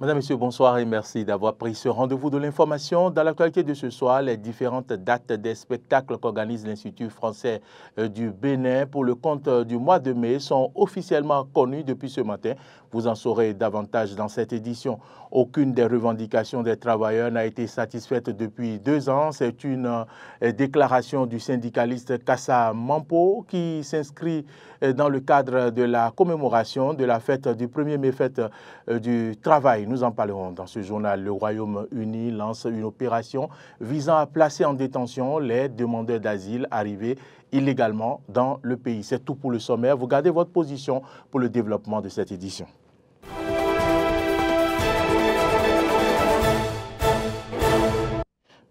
Madame, Monsieur, bonsoir et merci d'avoir pris ce rendez-vous de l'information. Dans l'actualité de ce soir, les différentes dates des spectacles qu'organise l'Institut français du Bénin pour le compte du mois de mai sont officiellement connues depuis ce matin. Vous en saurez davantage dans cette édition. Aucune des revendications des travailleurs n'a été satisfaite depuis 2 ans. C'est une déclaration du syndicaliste Kassa Mampo qui s'inscrit dans le cadre de la commémoration de la fête du 1er mai, fête du travail. Nous en parlerons dans ce journal. Le Royaume-Uni lance une opération visant à placer en détention les demandeurs d'asile arrivés illégalement dans le pays. C'est tout pour le sommaire. Vous gardez votre position pour le développement de cette édition.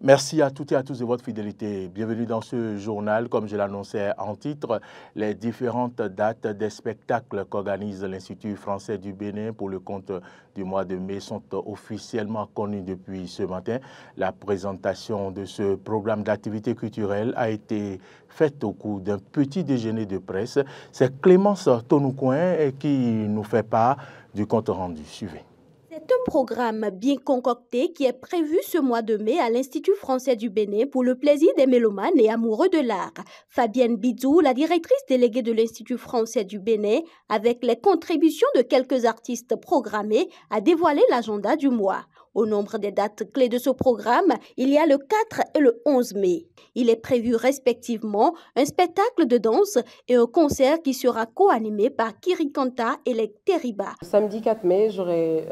Merci à toutes et à tous de votre fidélité. Bienvenue dans ce journal. Comme je l'annonçais en titre, les différentes dates des spectacles qu'organise l'Institut français du Bénin pour le compte du mois de mai sont officiellement connues depuis ce matin. La présentation de ce programme d'activité culturelle a été faite au cours d'un petit déjeuner de presse. C'est Clémence Tonoucoin qui nous fait part du compte rendu. Suivez. C'est un programme bien concocté qui est prévu ce mois de mai à l'Institut français du Bénin pour le plaisir des mélomanes et amoureux de l'art. Fabienne Bidou, la directrice déléguée de l'Institut français du Bénin, avec les contributions de quelques artistes programmés, a dévoilé l'agenda du mois. Au nombre des dates clés de ce programme, il y a le 4 et le 11 mai. Il est prévu respectivement un spectacle de danse et un concert qui sera co-animé par Kirikanta et les Teriba. Samedi 4 mai, j'aurai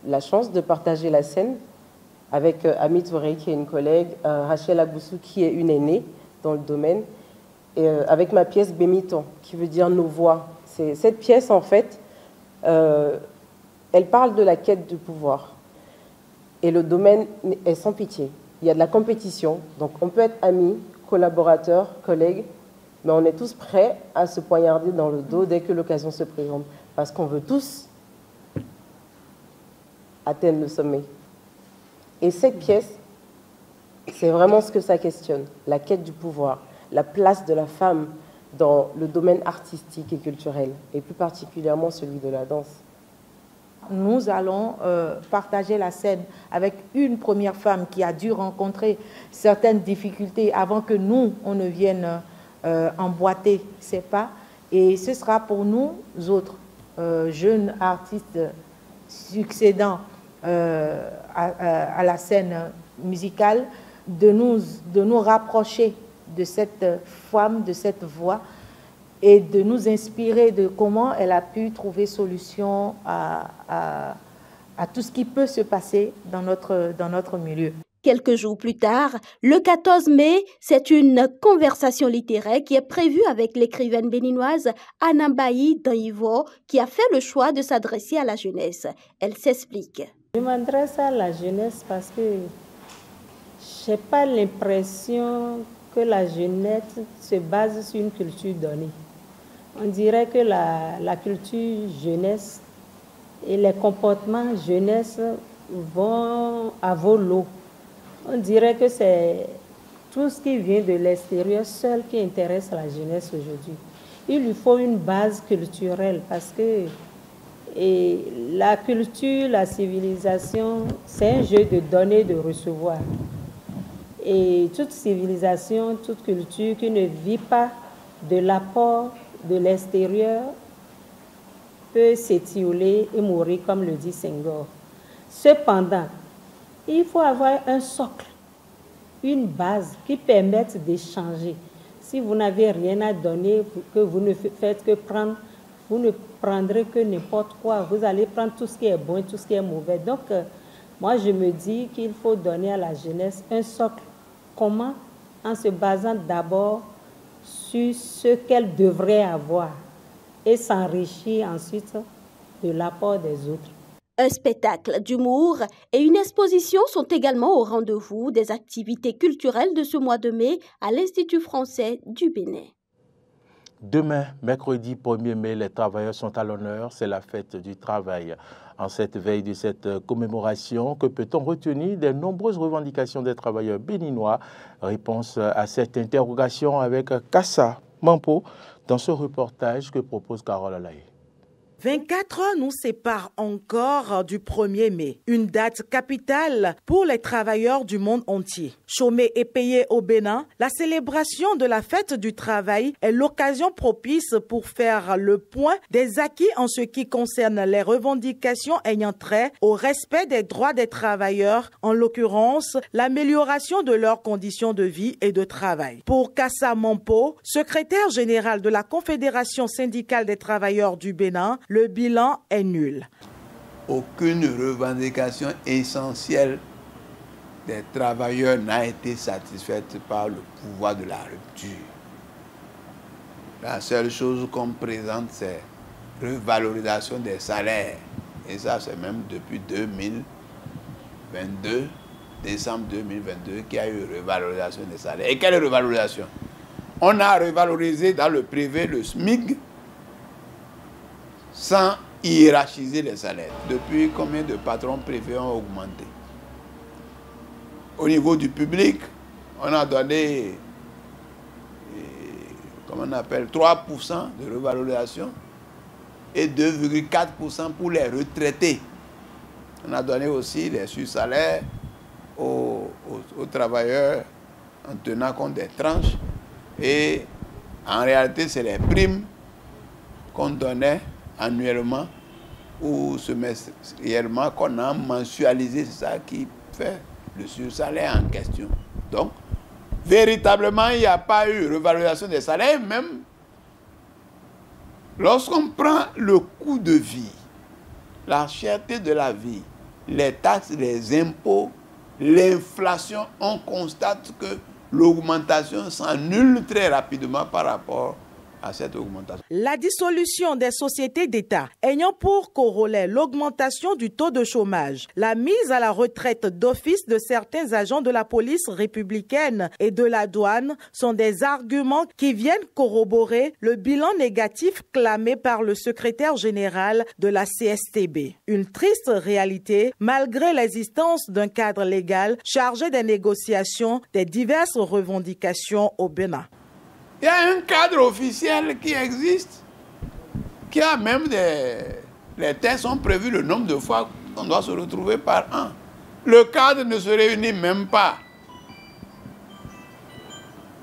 la chance de partager la scène avec Amit Vorey, qui est une collègue, Rachel Agoussou, qui est une aînée dans le domaine, et avec ma pièce Bémiton, qui veut dire nos voix. Cette pièce, en fait, elle parle de la quête du pouvoir. Et le domaine est sans pitié. Il y a de la compétition, donc on peut être amis, collaborateurs, collègues, mais on est tous prêts à se poignarder dans le dos dès que l'occasion se présente, parce qu'on veut tous atteindre le sommet. Et cette pièce, c'est vraiment ce que ça questionne, la quête du pouvoir, la place de la femme dans le domaine artistique et culturel, et plus particulièrement celui de la danse. Nous allons partager la scène avec une première femme qui a dû rencontrer certaines difficultés avant que nous, on ne vienne emboîter ses pas. Et ce sera pour nous autres, jeunes artistes succédant à la scène musicale, de nous rapprocher de cette femme, de cette voix, et de nous inspirer de comment elle a pu trouver solution à tout ce qui peut se passer dans notre milieu. Quelques jours plus tard, le 14 mai, c'est une conversation littéraire qui est prévue avec l'écrivaine béninoise Anambaï Danyivo, qui a fait le choix de s'adresser à la jeunesse. Elle s'explique. Je m'adresse à la jeunesse parce que je n'ai pas l'impression que la jeunesse se base sur une culture donnée. On dirait que la culture jeunesse et les comportements jeunesse vont à volo. On dirait que c'est tout ce qui vient de l'extérieur seul qui intéresse la jeunesse aujourd'hui. Il lui faut une base culturelle parce que la culture, la civilisation, c'est un jeu de donner, de recevoir. Et toute civilisation, toute culture qui ne vit pas de l'apport de l'extérieur peut s'étioler et mourir, comme le dit Senghor. Cependant, il faut avoir un socle, une base qui permette d'échanger. Si vous n'avez rien à donner, que vous ne faites que prendre, vous ne prendrez que n'importe quoi. Vous allez prendre tout ce qui est bon et tout ce qui est mauvais. Donc, moi, je me dis qu'il faut donner à la jeunesse un socle. Comment? En se basant d'abord sur ce qu'elle devrait avoir et s'enrichir ensuite de l'apport des autres. Un spectacle d'humour et une exposition sont également au rendez-vous des activités culturelles de ce mois de mai à l'Institut français du Bénin. Demain, mercredi 1er mai, les travailleurs sont à l'honneur. C'est la fête du travail. En cette veille de cette commémoration, que peut-on retenir des nombreuses revendications des travailleurs béninois? Réponse à cette interrogation avec Kassa Mampo dans ce reportage que propose Carole Alaye. 24 heures nous séparent encore du 1er mai, une date capitale pour les travailleurs du monde entier. Chômés et payés au Bénin, la célébration de la fête du travail est l'occasion propice pour faire le point des acquis en ce qui concerne les revendications ayant trait au respect des droits des travailleurs, en l'occurrence l'amélioration de leurs conditions de vie et de travail. Pour Kassa Mampo, secrétaire général de la Confédération syndicale des travailleurs du Bénin, le bilan est nul. Aucune revendication essentielle des travailleurs n'a été satisfaite par le pouvoir de la rupture. La seule chose qu'on présente, c'est revalorisation des salaires. Et ça, c'est même depuis 2022, décembre 2022, qu'il y a eu revalorisation des salaires. Et quelle revalorisation? On a revalorisé dans le privé le SMIC sans hiérarchiser les salaires. Depuis, combien de patrons privés ont augmenté? Au niveau du public, on a donné, comment on appelle, 3% de revalorisation et 2,4% pour les retraités. On a donné aussi les sur-salaires aux travailleurs en tenant compte des tranches. Et en réalité, c'est les primes qu'on donnait annuellement ou semestriellement qu'on a mensualisé. C'est ça qui fait le sur-salaire en question. Donc, véritablement, il n'y a pas eu revalorisation des salaires. Même lorsqu'on prend le coût de vie, la cherté de la vie, les taxes, les impôts, l'inflation, on constate que l'augmentation s'annule très rapidement par rapport à cette augmentation. La dissolution des sociétés d'État ayant pour corollaire l'augmentation du taux de chômage, la mise à la retraite d'office de certains agents de la police républicaine et de la douane sont des arguments qui viennent corroborer le bilan négatif clamé par le secrétaire général de la CSTB. Une triste réalité malgré l'existence d'un cadre légal chargé des négociations des diverses revendications au Bénin. Il y a un cadre officiel qui existe, qui a même les tests sont prévus le nombre de fois qu'on doit se retrouver par an. Le cadre ne se réunit même pas.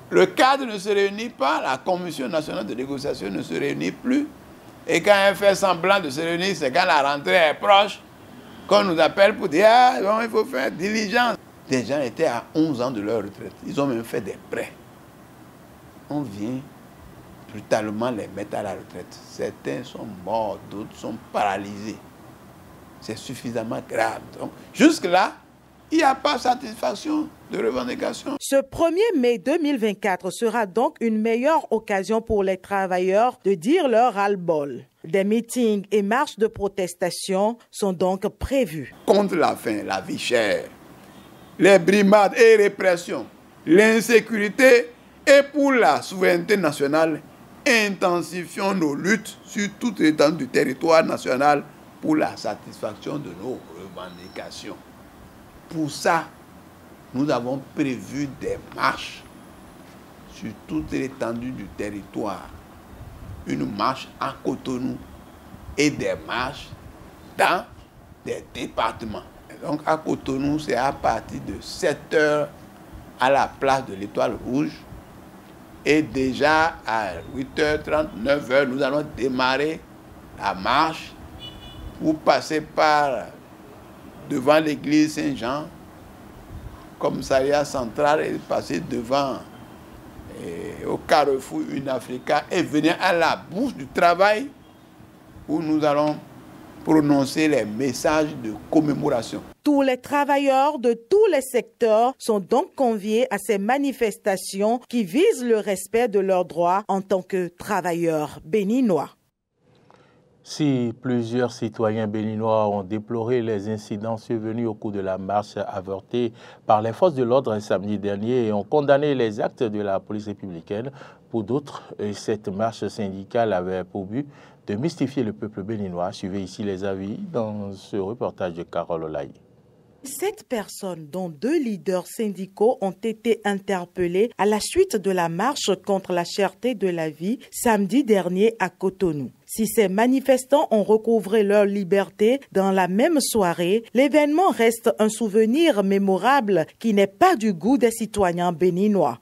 Le cadre ne se réunit pas, la Commission nationale de négociation ne se réunit plus. Et quand elle fait semblant de se réunir, c'est quand la rentrée est proche, qu'on nous appelle pour dire « Ah, bon, il faut faire diligence ». Des gens étaient à 11 ans de leur retraite. Ils ont même fait des prêts. On vient brutalement les mettre à la retraite. Certains sont morts, d'autres sont paralysés. C'est suffisamment grave. Donc, jusque-là, il n'y a pas satisfaction de revendication. Ce 1er mai 2024 sera donc une meilleure occasion pour les travailleurs de dire leur ras-le-bol. Des meetings et marches de protestation sont donc prévus. Contre la faim, la vie chère, les brimades et répressions, l'insécurité et pour la souveraineté nationale, intensifions nos luttes sur toute l'étendue du territoire national pour la satisfaction de nos revendications. Pour ça, nous avons prévu des marches sur toute l'étendue du territoire. Une marche à Cotonou et des marches dans des départements. Et donc à Cotonou, c'est à partir de 7 h à la place de l'Étoile Rouge. Et déjà à 8h30, 9h, nous allons démarrer la marche pour passer par devant l'église Saint-Jean, commissariat central, et passer devant au carrefour Une-Africa et venir à la bourse du travail où nous allons prononcer les messages de commémoration. Tous les travailleurs de tous les secteurs sont donc conviés à ces manifestations qui visent le respect de leurs droits en tant que travailleurs béninois. Si plusieurs citoyens béninois ont déploré les incidents survenus au cours de la marche avortée par les forces de l'ordre samedi dernier et ont condamné les actes de la police républicaine, pour d'autres, cette marche syndicale avait pour but de mystifier le peuple béninois. Suivez ici les avis dans ce reportage de Carole Olaï. 7 personnes, dont 2 leaders syndicaux, ont été interpellées à la suite de la marche contre la cherté de la vie samedi dernier à Cotonou. Si ces manifestants ont recouvré leur liberté dans la même soirée, l'événement reste un souvenir mémorable qui n'est pas du goût des citoyens béninois.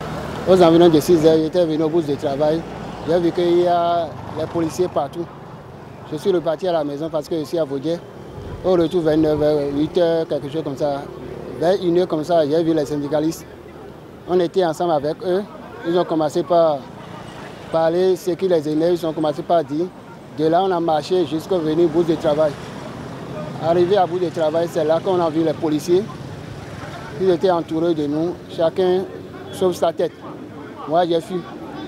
Aux environs de 6 heures, j'étais venu au bout du travail. J'ai vu qu'il y a les policiers partout. Je suis reparti à la maison parce que je suis à Vaudier. Au retour vers 9h, 8h, quelque chose comme ça. Vers 1h comme ça, j'ai vu les syndicalistes. On était ensemble avec eux. Ils ont commencé par parler ce qui les énerve. Ils ont commencé par dire. De là, on a marché jusqu'au venir au bout du travail. Arrivé à bout du travail, c'est là qu'on a vu les policiers. Ils étaient entourés de nous, chacun sauf sa tête. Moi, j'ai fui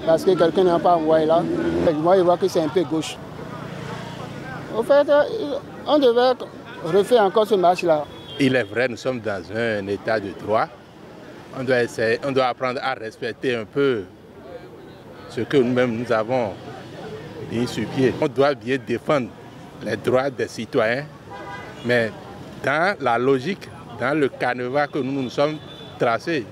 parce que quelqu'un n'a pas envoyé là. Moi, je vois que c'est un peu gauche. Au fait, on devait refaire encore ce match-là. Il est vrai, nous sommes dans un état de droit. On doit apprendre à respecter un peu ce que nous-mêmes nous avons mis sur pied. On doit bien défendre les droits des citoyens, mais dans la logique, dans le canevas que nous nous sommes tracés.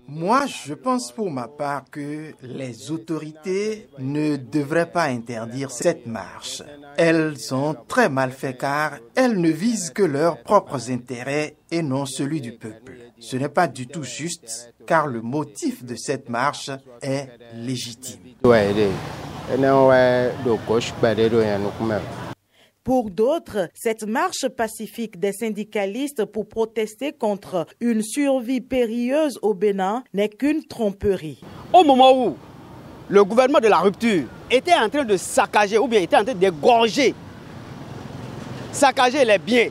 Moi, je pense pour ma part que les autorités ne devraient pas interdire cette marche. Elles ont très mal fait car elles ne visent que leurs propres intérêts et non celui du peuple. Ce n'est pas du tout juste car le motif de cette marche est légitime. Pour d'autres, cette marche pacifique des syndicalistes pour protester contre une survie périlleuse au Bénin n'est qu'une tromperie. Au moment où le gouvernement de la rupture était en train de saccager ou bien était en train d'égorger, saccager les biens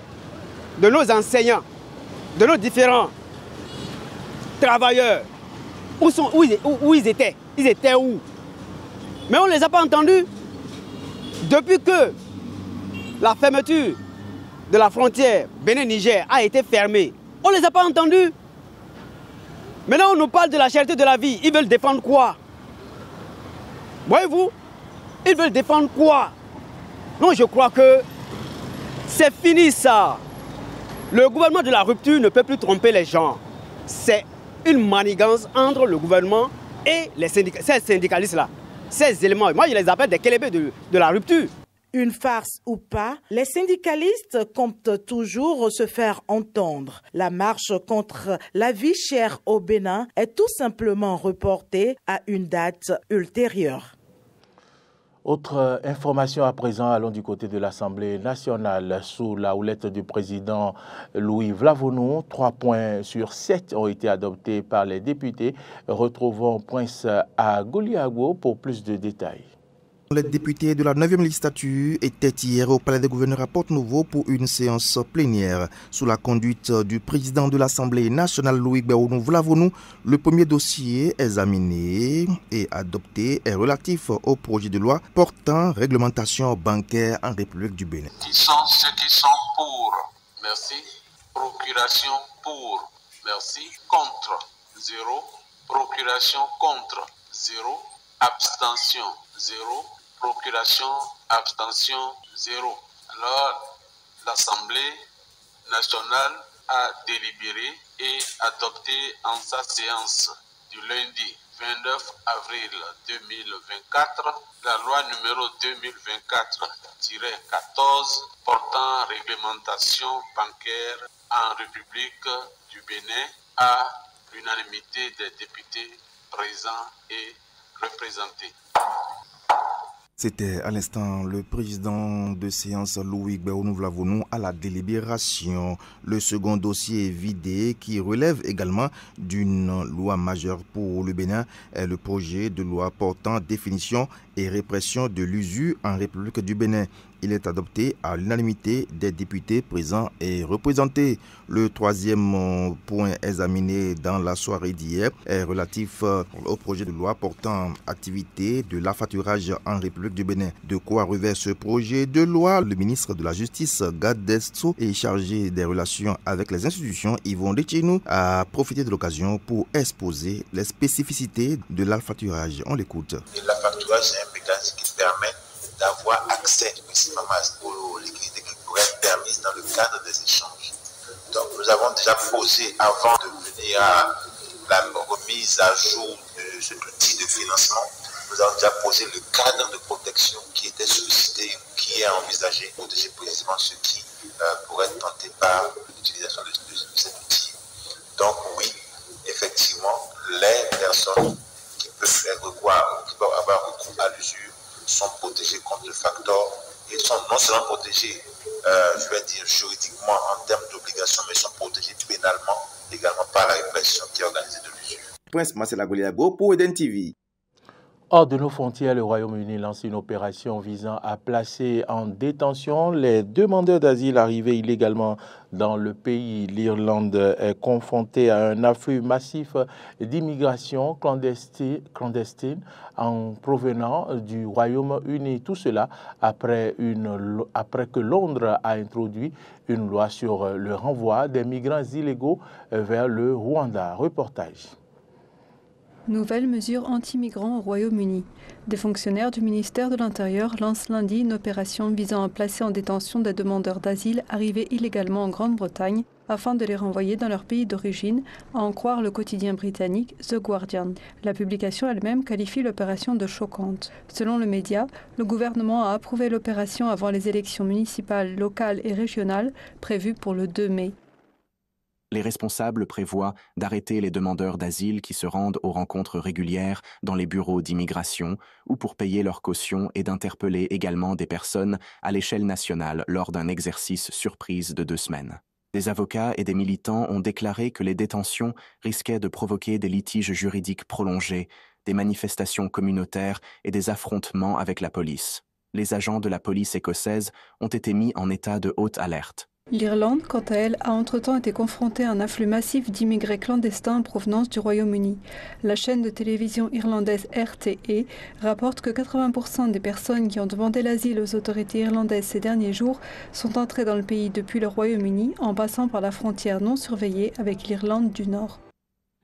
de nos enseignants, de nos différents travailleurs, où ils étaient? Ils étaient où? Mais on ne les a pas entendus. Depuis que la fermeture de la frontière Bénin-Niger a été fermée, on ne les a pas entendus. Maintenant, on nous parle de la cherté de la vie. Ils veulent défendre quoi? Voyez-vous? Ils veulent défendre quoi? Non, je crois que c'est fini ça. Le gouvernement de la rupture ne peut plus tromper les gens. C'est une manigance entre le gouvernement et ces syndicalistes-là. Ces éléments, moi je les appelle des kélébés de la rupture. Une farce ou pas, les syndicalistes comptent toujours se faire entendre. La marche contre la vie chère au Bénin est tout simplement reportée à une date ultérieure. Autre information à présent, allons du côté de l'Assemblée nationale. Sous la houlette du président Louis Vlavonou, 3 points sur 7 ont été adoptés par les députés. Retrouvons Prince Agoliago pour plus de détails. Les députés de la 9e législature étaient hier au Palais des gouverneurs à Port-Nouveau pour une séance plénière. Sous la conduite du président de l'Assemblée nationale, Louis Vlavonou, le premier dossier examiné et adopté est relatif au projet de loi portant réglementation bancaire en République du Bénin. Qui sont ceux qui sont pour? Merci. Procuration pour? Merci. Contre? 0. Procuration contre? 0. Abstention? 0. Procuration, abstention, 0. Alors, l'Assemblée nationale a délibéré et adopté en sa séance du lundi 29 avril 2024 la loi numéro 2024-14 portant réglementation bancaire en République du Bénin à l'unanimité des députés présents et représentés. C'était à l'instant le président de séance Louis Vlavonou à la délibération. Le second dossier est vidé qui relève également d'une loi majeure pour le Bénin, est le projet de loi portant définition et répression de l'usure en République du Bénin. Il est adopté à l'unanimité des députés présents et représentés. Le troisième point examiné dans la soirée d'hier est relatif au projet de loi portant activité de l'affacturage en République du Bénin. De quoi revêt ce projet de loi? Le ministre de la Justice, Garde des Sceaux, est chargé des relations avec les institutions. Yvon Detchenou a profité de l'occasion pour exposer les spécificités de l'affacturage. On l'écoute. L'affacturage, c'est un mécanisme qui permet d'avoir avoir accès principalement aux liquidités qui pourraient être permises dans le cadre des échanges. Donc nous avons déjà posé, avant de venir à la remise à jour de cet outil de financement, nous avons déjà posé le cadre de protection qui était sollicité, qui est envisagé pour protéger précisément ceux qui pourraient être tentés par l'utilisation de cet outil. Donc oui, effectivement, les personnes qui peuvent avoir recours à l'usure sont protégées contre le facteur et sont non seulement protégées, je vais dire juridiquement en termes d'obligation, mais sont protégées pénalement également par la répression qui est organisée de l'usure. Prince Marcel Agoliago pour Eden TV. Hors de nos frontières, le Royaume-Uni lance une opération visant à placer en détention les demandeurs d'asile arrivés illégalement dans le pays. L'Irlande est confrontée à un afflux massif d'immigration clandestine en provenant du Royaume-Uni. Tout cela après que Londres a introduit une loi sur le renvoi des migrants illégaux vers le Rwanda. Reportage. Nouvelle mesure anti-migrants au Royaume-Uni. Des fonctionnaires du ministère de l'Intérieur lancent lundi une opération visant à placer en détention des demandeurs d'asile arrivés illégalement en Grande-Bretagne afin de les renvoyer dans leur pays d'origine, à en croire le quotidien britannique The Guardian. La publication elle-même qualifie l'opération de choquante. Selon le média, le gouvernement a approuvé l'opération avant les élections municipales, locales et régionales prévues pour le 2 mai. Les responsables prévoient d'arrêter les demandeurs d'asile qui se rendent aux rencontres régulières dans les bureaux d'immigration ou pour payer leur caution et d'interpeller également des personnes à l'échelle nationale lors d'un exercice surprise de 2 semaines. Des avocats et des militants ont déclaré que les détentions risquaient de provoquer des litiges juridiques prolongés, des manifestations communautaires et des affrontements avec la police. Les agents de la police écossaise ont été mis en état de haute alerte. L'Irlande, quant à elle, a entre-temps été confrontée à un afflux massif d'immigrés clandestins en provenance du Royaume-Uni. La chaîne de télévision irlandaise RTE rapporte que 80% des personnes qui ont demandé l'asile aux autorités irlandaises ces derniers jours sont entrées dans le pays depuis le Royaume-Uni en passant par la frontière non surveillée avec l'Irlande du Nord.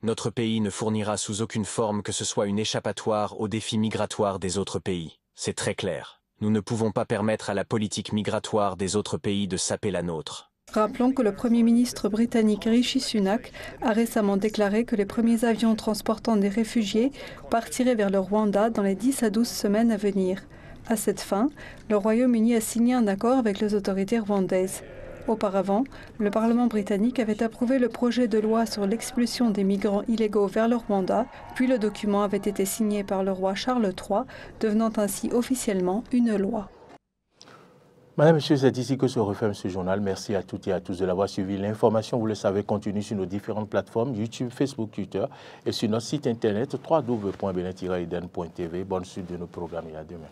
Notre pays ne fournira sous aucune forme que ce soit une échappatoire aux défis migratoires des autres pays. C'est très clair. Nous ne pouvons pas permettre à la politique migratoire des autres pays de saper la nôtre. Rappelons que le Premier ministre britannique Rishi Sunak a récemment déclaré que les premiers avions transportant des réfugiés partiraient vers le Rwanda dans les 10 à 12 semaines à venir. À cette fin, le Royaume-Uni a signé un accord avec les autorités rwandaises. Auparavant, le Parlement britannique avait approuvé le projet de loi sur l'expulsion des migrants illégaux vers le Rwanda, puis le document avait été signé par le roi Charles III, devenant ainsi officiellement une loi. Madame, Monsieur, c'est ici que se referme ce journal. Merci à toutes et à tous de l'avoir suivi. L'information, vous le savez, continue sur nos différentes plateformes, YouTube, Facebook, Twitter et sur notre site internet www.benin-eden.tv. Bonne suite de nos programmes et à demain.